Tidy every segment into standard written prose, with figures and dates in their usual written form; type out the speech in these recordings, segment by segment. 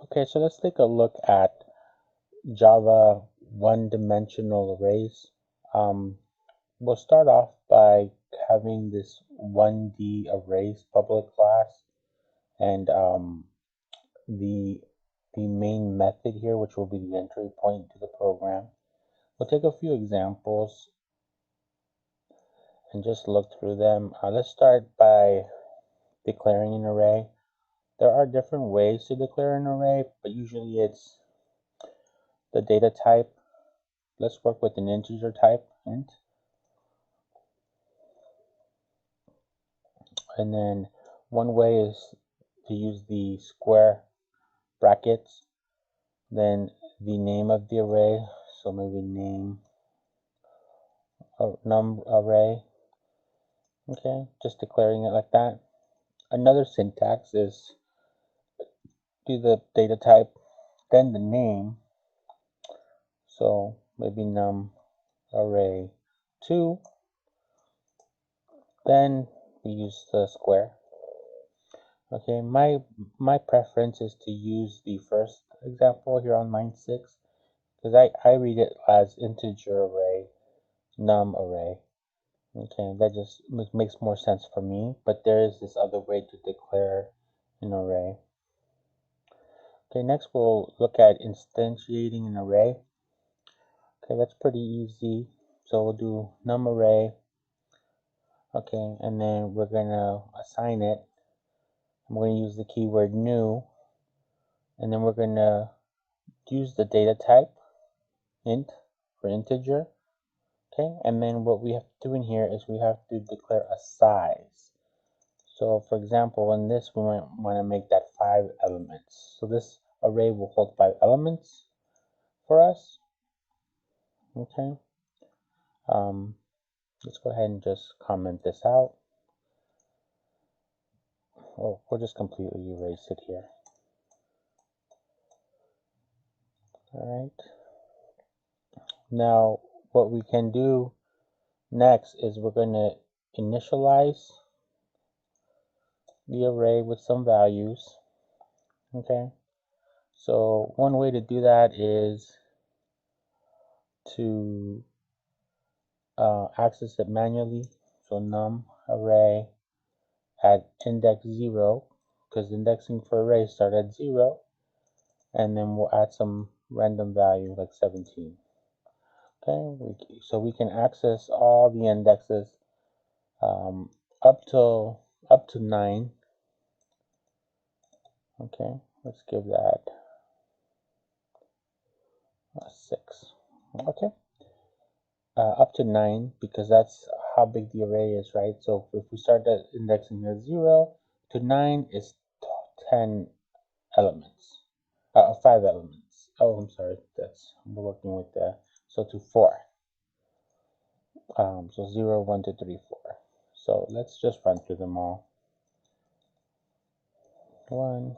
Okay, so let's take a look at Java one-dimensional arrays. We'll start off by having this 1D arrays public class and the main method here, which will be the entry point to the program. We'll take a few examples and just look through them. Let's start by declaring an array. There are different ways to declare an array, but usually it's the data type. Let's work with an integer type, int. And then one way is to use the square brackets, then the name of the array, so maybe name num array. Okay, just declaring it like that. Another syntax is do the data type, then the name, so maybe num array 2, then we use the square. Okay, my preference is to use the first example here on line 6, because I read it as integer array, num array. Okay, that just makes more sense for me, but there is this other way to declare an array. Okay, next we'll look at instantiating an array. Okay, that's pretty easy. So we'll do num array. Okay, and then we're gonna assign it. I'm going to use the keyword new, and then we're gonna use the data type int for integer. Okay, and then what we have to do in here is we have to declare a size. So for example, in this we might want to make that 5 elements. So this array will hold 5 elements for us. Okay, let's go ahead and just comment this out. Or we'll just completely erase it here. All right. Now what we can do next is we're going to initialize the array with some values. Okay, so one way to do that is to access it manually. So num array at index 0, because indexing for arrays start at 0, and then we'll add some random value like 17. Okay, so we can access all the indexes up to 9. Okay, let's give that a 6. Okay, up to 9, because that's how big the array is, right? So if we start at indexing at 0 to 9 is 10 elements, 5 elements. Oh, I'm sorry, we're working with the, so to 4. So 0, 1, 2, 3, 4. So let's just run through them all. 1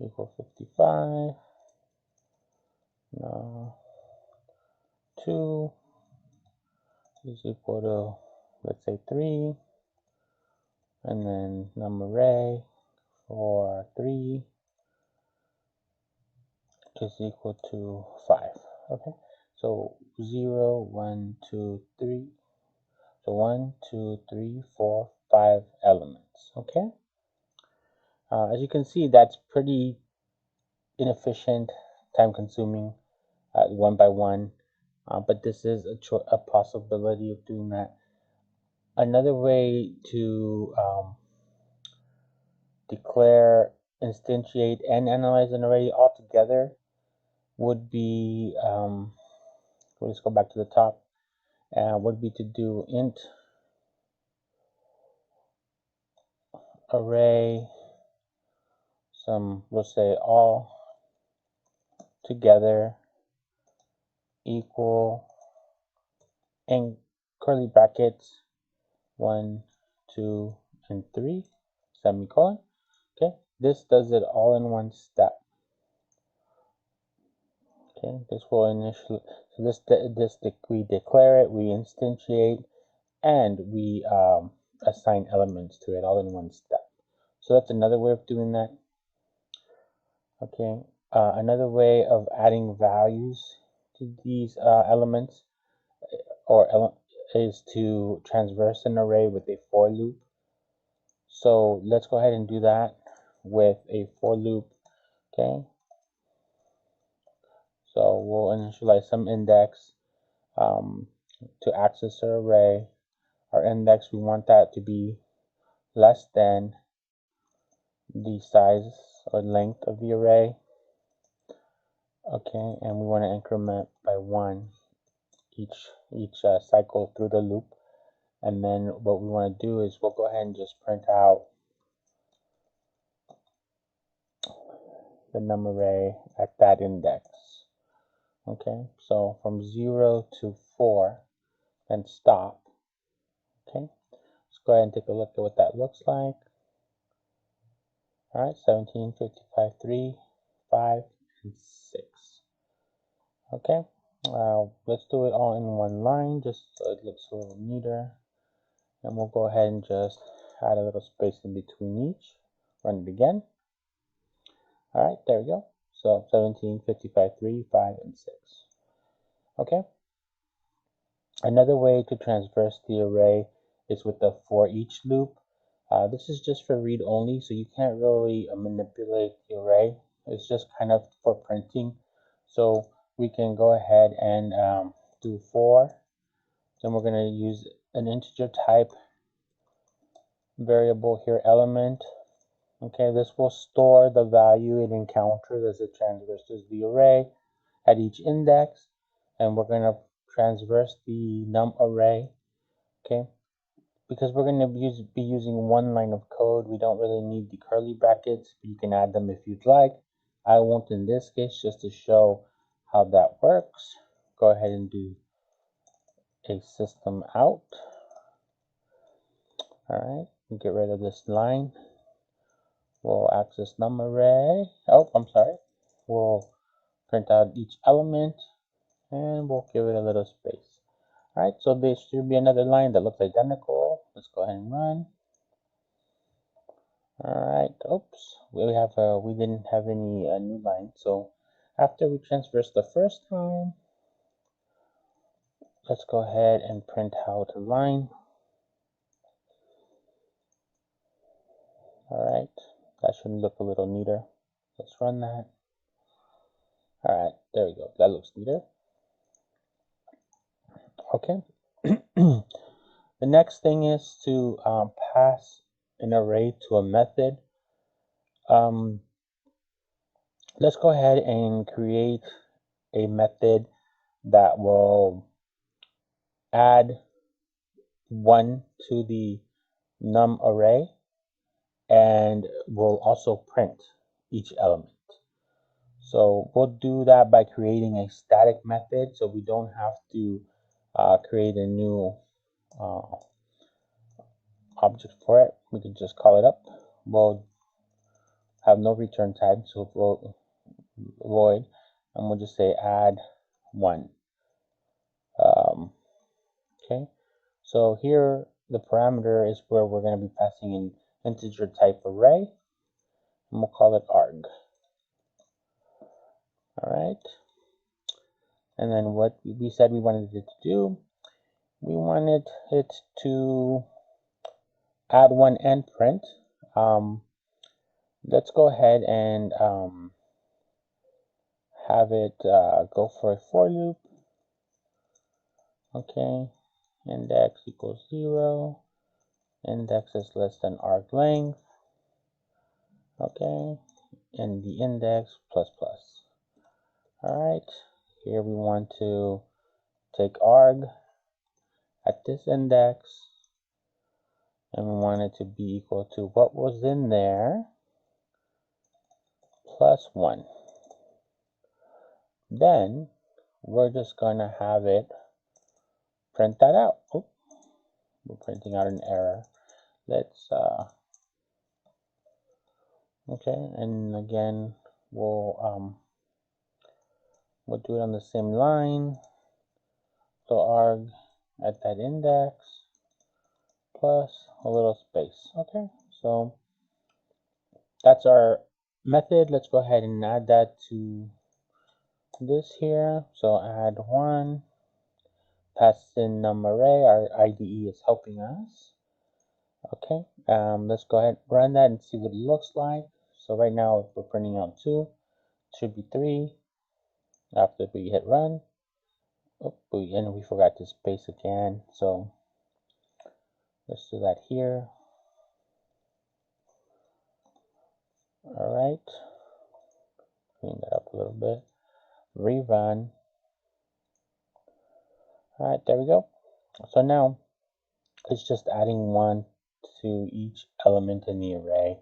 equal 55. No. 2 is equal to, let's say, 3. And then num array for 3 is equal to 5. Okay, so 0, 1, 2, 3. So 1, 2, 3, 4, 5 elements. Okay, as you can see, that's pretty inefficient, time consuming, one by one, but this is a possibility of doing that. Another way to declare, instantiate, and analyze an array all together would be, let's go back to the top, would be to do int array, we'll say all together equal, and curly brackets 1, 2, and 3, semicolon. Okay, this does it all in one step. Okay, this will initially, so we declare it, we instantiate, and we assign elements to it all in one step. So that's another way of doing that. Okay, another way of adding values to these elements is to transverse an array with a for loop. So let's go ahead and do that with a for loop. Okay, so we'll initialize some index to access our array. Our index, we want that to be less than the size or length of the array. Okay, and we want to increment by 1 each cycle through the loop. And then what we want to do is we'll go ahead and just print out the num array at that index. Okay, so from 0 to 4, then stop. Okay, let's go ahead and take a look at what that looks like. All right, 17, 55, 3, 5, and 6. Okay, let's do it all in one line just so it looks a little neater. And we'll go ahead and just add a little space in between each. Run it again. All right, there we go. So 17, 55, 3, 5, and 6. Okay. Another way to transverse the array is with the for each loop. This is just for read only, so you can't really manipulate the array. It's just kind of for printing. So we can go ahead and do for. Then we're going to use an integer type variable here, element. Okay, this will store the value it encounters as it transverses the array at each index, and we're going to transverse the num array. Okay, because we're going to be using one line of code, we don't really need the curly brackets, but you can add them if you'd like. I won't in this case, just to show how that works. Go ahead and do a system out. All right, get rid of this line. We'll access num array. Oh, I'm sorry. We'll print out each element and we'll give it a little space. All right, so there should be another line that looks identical. Let's go ahead and run. All right, oops, we didn't have any new line. So after we transverse the first time, let's go ahead and print out a line. All right, that should look a little neater. Let's run that. All right, there we go. That looks neater. Okay. The next thing is to pass an array to a method. Let's go ahead and create a method that will add 1 to the num array and will also print each element. So we'll do that by creating a static method, so we don't have to create a new object for it. We can just call it up. We'll have no return type, so we'll void, and we'll just say add 1. Okay, so here the parameter is where we're going to be passing an integer type array, and we'll call it arg. All right, and then what we said we wanted it to do, we wanted it to add 1 and print. Let's go ahead and have it go for a for loop. Okay, index equals 0, index is less than arg length. Okay, and the index plus plus. All right, here we want to take arg at this index, and we want it to be equal to what was in there plus 1. Then we're just going to have it print that out. Oh, we're printing out an error. Let's okay, and again we'll do it on the same line. So arg at that index plus a little space. Okay, so that's our method, let's go ahead and add that to this here. So add 1, pass in array. Our IDE is helping us. Okay, let's go ahead and run that and see what it looks like. So right now we're printing out 2. It should be 3 after we hit run. Oh, and we forgot to space again. So let's do that here. All right, clean that up a little bit. Rerun. All right, there we go. So now it's just adding 1 to each element in the array.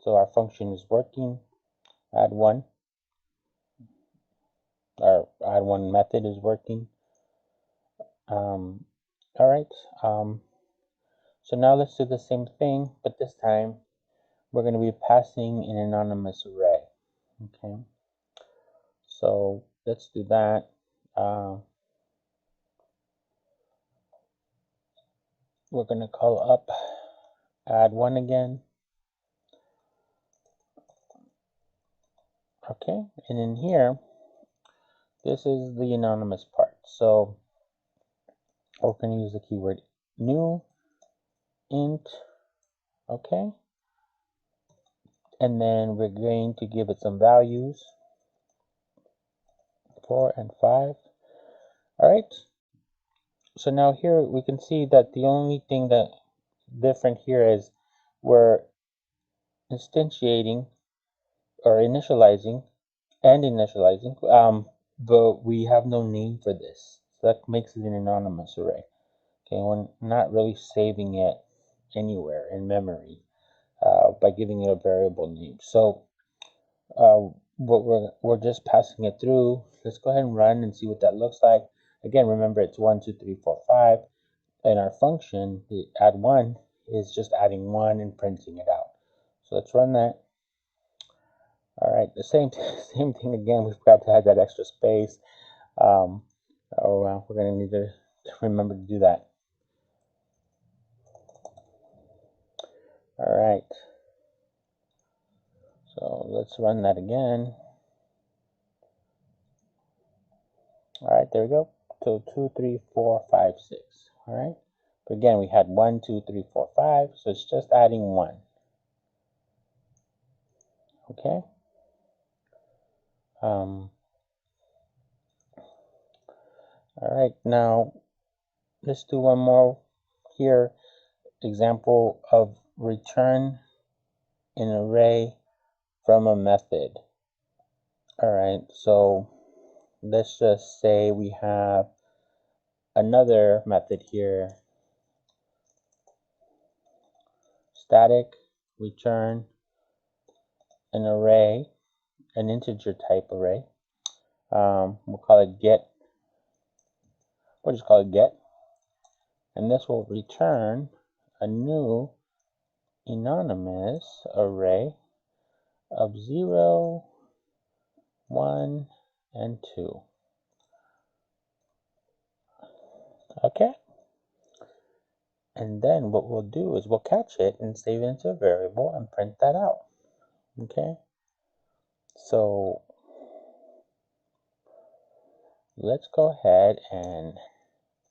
So our function is working. Add 1. Our add 1 method is working. All right. So now let's do the same thing, but this time we're going to be passing an anonymous array. Okay. So let's do that. We're going to call up add 1 again. Okay, and in here, this is the anonymous part. So we're going to use the keyword new int. Okay, and then we're going to give it some values, 4 and 5. All right. So now here we can see that the only thing that different here is we're instantiating or initializing but we have no name for this. So that makes it an anonymous array. Okay, we're not really saving it anywhere in memory by giving it a variable name. So what we're just passing it through. Let's go ahead and run and see what that looks like. Again, remember it's 1, 2, 3, 4, 5. And our function, the add 1, is just adding 1 and printing it out. So let's run that. All right, the same thing again. We've got to add that extra space. We're going to need to remember to do that. All right. So let's run that again. All right, there we go. So 2, 3, 4, 5, 6. All right. But again, we had 1, 2, 3, 4, 5. So it's just adding 1. Okay. All right. Now let's do one more here. Example of return an array from a method. All right. So let's just say we have another method here, static return an array, an integer type array. We'll call it get. We'll just call it get, and this will return a new anonymous array of 0, 1, and 2. Okay. And then what we'll do is we'll catch it and save it into a variable and print that out. Okay. So let's go ahead and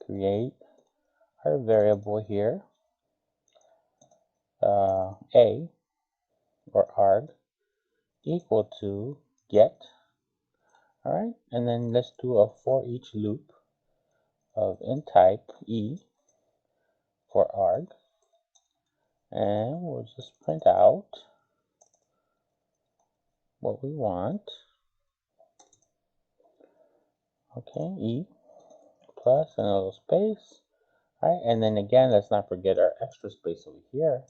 create our variable here, a or arg equal to get. All right, and then let's do a for each loop of int type e for arg, and we'll just print out what we want. Okay, e plus and a little space. All right, and then again, let's not forget our extra space over here.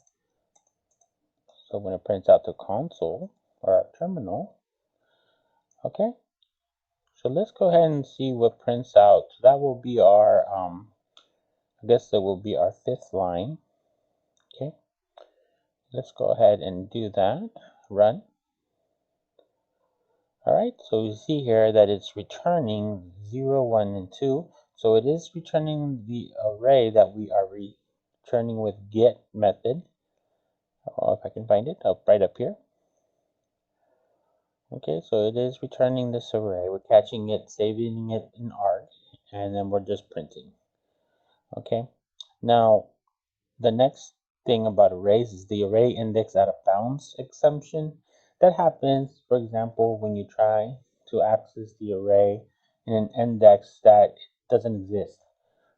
So when it prints out the console or our terminal, okay. So let's go ahead and see what prints out. So that will be our, I guess that will be our 5th line. Okay. Let's go ahead and do that. Run. All right. So you see here that it's returning 0, 1, and 2. So it is returning the array that we are returning with get method. Oh, if I can find it, right up here. Okay, so it is returning this array. We're catching it, saving it in arg, and then we're just printing. Okay, now the next thing about arrays is the array index out of bounds exception. That happens, for example, when you try to access the array in an index that doesn't exist.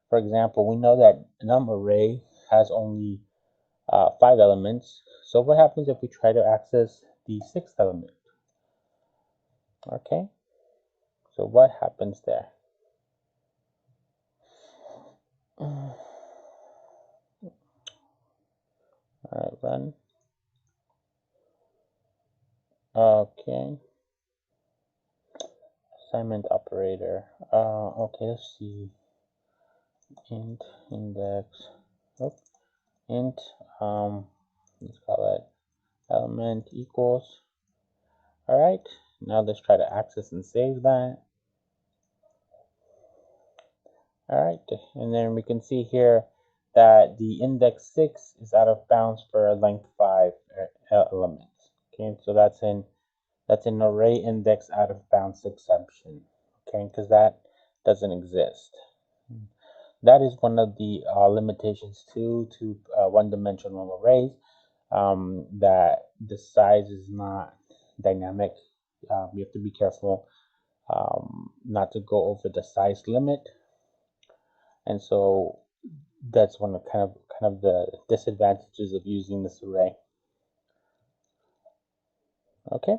For example, we know that num array has only 5 elements. So what happens if we try to access the 6th element? Okay, so what happens there? All right, run. Okay, assignment operator. Okay, let's see. Int index. Oh, int. Let's call it element equals. All right. Now let's try to access and save that. All right, and then we can see here that the index 6 is out of bounds for a length 5 elements. Okay, so that's an array index out of bounds exception. Okay, because that doesn't exist. That is one of the limitations to one-dimensional arrays. That the size is not dynamic. You have to be careful not to go over the size limit, and so that's one of kind of the disadvantages of using this array. Okay,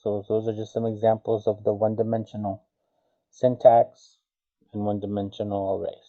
so those are just some examples of the one-dimensional syntax and one-dimensional arrays.